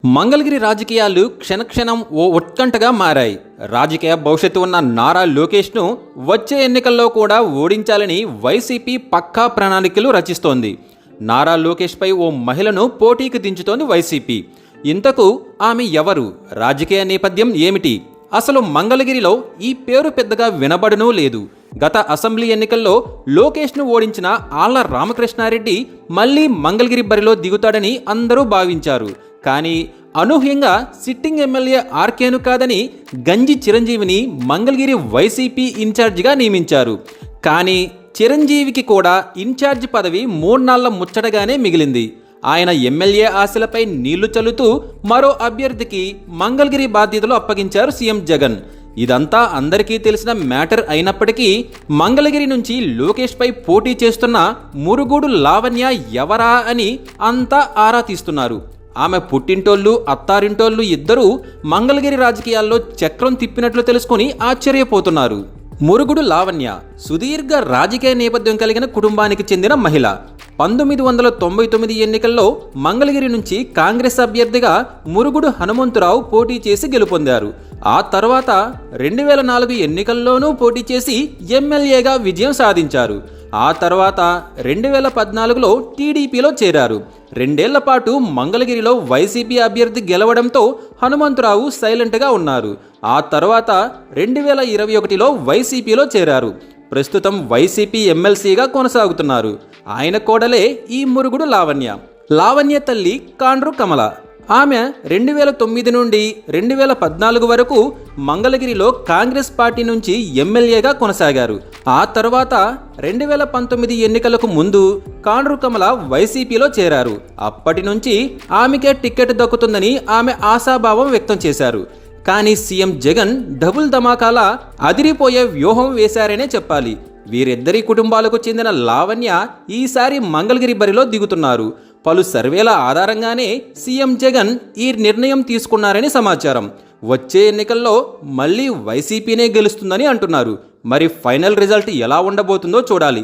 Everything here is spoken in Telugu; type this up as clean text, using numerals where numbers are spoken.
మంగళగిరి రాజకీయాలు క్షణక్షణం ఓ ఉత్కంఠగా మారాయి. రాజకీయ భవిష్యత్తు ఉన్న నారా లోకేష్ను వచ్చే ఎన్నికల్లో కూడా ఓడించాలని వైసీపీ పక్కా ప్రణాళికలు రచిస్తోంది. నారా లోకేష్పై ఓ మహిళను పోటీకి దించుతోంది వైసీపీ. ఇంతకు ఆమె ఎవరు? రాజకీయ నేపథ్యం ఏమిటి? అసలు మంగళగిరిలో ఈ పేరు పెద్దగా వినబడనూ లేదు. గత అసెంబ్లీ ఎన్నికల్లో లోకేష్ను ఓడించిన ఆళ్ల రామకృష్ణారెడ్డి మళ్లీ మంగళగిరి బరిలో దిగుతాడని అందరూ భావించారు. కానీ అనూహ్యంగా సిట్టింగ్ ఎమ్మెల్యే ఆర్కేను కాదని గంజి చిరంజీవిని మంగళగిరి వైసీపీ ఇన్ఛార్జిగా నియమించారు. కానీ చిరంజీవికి కూడా ఇన్ఛార్జి పదవి 3 నాళ్ల ముచ్చటగానే మిగిలింది. ఆయన ఎమ్మెల్యే ఆశలపై నీళ్లు చల్లుతూ మరో అభ్యర్థికి మంగళగిరి బాధ్యతలు అప్పగించారు సీఎం జగన్. ఇదంతా అందరికీ తెలిసిన మ్యాటర్ అయినప్పటికీ మంగళగిరి నుంచి లోకేష్పై పోటీ చేస్తున్న మురుగుడు లావణ్య ఎవరా అని అంతా ఆరా తీస్తున్నారు. ఆమె పుట్టింటోళ్ళు అత్తారింటోళ్ళు ఇద్దరూ మంగళగిరి రాజకీయాల్లో చక్రం తిప్పినట్లు తెలుసుకుని ఆశ్చర్యపోతున్నారు. మురుగుడు లావణ్య సుదీర్ఘ రాజకీయ నేపథ్యం కలిగిన కుటుంబానికి చెందిన మహిళ. 1999 ఎన్నికల్లో మంగళగిరి నుంచి కాంగ్రెస్ అభ్యర్థిగా మురుగుడు హనుమంతురావు పోటీ చేసి గెలుపొందారు. ఆ తర్వాత 2004 ఎన్నికల్లోనూ పోటీ చేసి ఎమ్మెల్యేగా విజయం సాధించారు. ఆ తర్వాత 2014లో టీడీపీలో చేరారు. 2 ఏళ్ల పాటు మంగళగిరిలో వైసీపీ అభ్యర్థి గెలవడంతో హనుమంతరావు సైలెంట్గా ఉన్నారు. ఆ తర్వాత 2021లో వైసీపీలో చేరారు. ప్రస్తుతం వైసీపీ ఎమ్మెల్సీగా కొనసాగుతున్నారు. ఆయన కోడలే ఈ మురుగుడు లావణ్య. లావణ్య తల్లి కాండ్రు కమల. ఆమె 2009 నుండి 2014 వరకు మంగళగిరిలో కాంగ్రెస్ పార్టీ నుంచి ఎమ్మెల్యేగా కొనసాగారు. ఆ తర్వాత 2019 ఎన్నికలకు ముందు కాండ్రు కమల వైసీపీలో చేరారు. అప్పటి నుంచి ఆమెకే టికెట్ దక్కుతుందని ఆమె ఆశాభావం వ్యక్తం చేశారు. కానీ సీఎం జగన్ డబుల్ ధమాకాల అదిరిపోయే వ్యూహం వేశారనే చెప్పాలి. వీరిద్దరి కుటుంబాలకు చెందిన లావణ్య ఈసారి మంగళగిరి బరిలో దిగుతున్నారు. పలు సర్వేల ఆధారంగానే సీఎం జగన్ ఈ నిర్ణయం తీసుకున్నారని సమాచారం. వచ్చే ఎన్నికల్లో మళ్ళీ వైసీపీనే గెలుస్తుందని అంటున్నారు. మరి ఫైనల్ రిజల్ట్ ఎలా ఉండబోతుందో చూడాలి.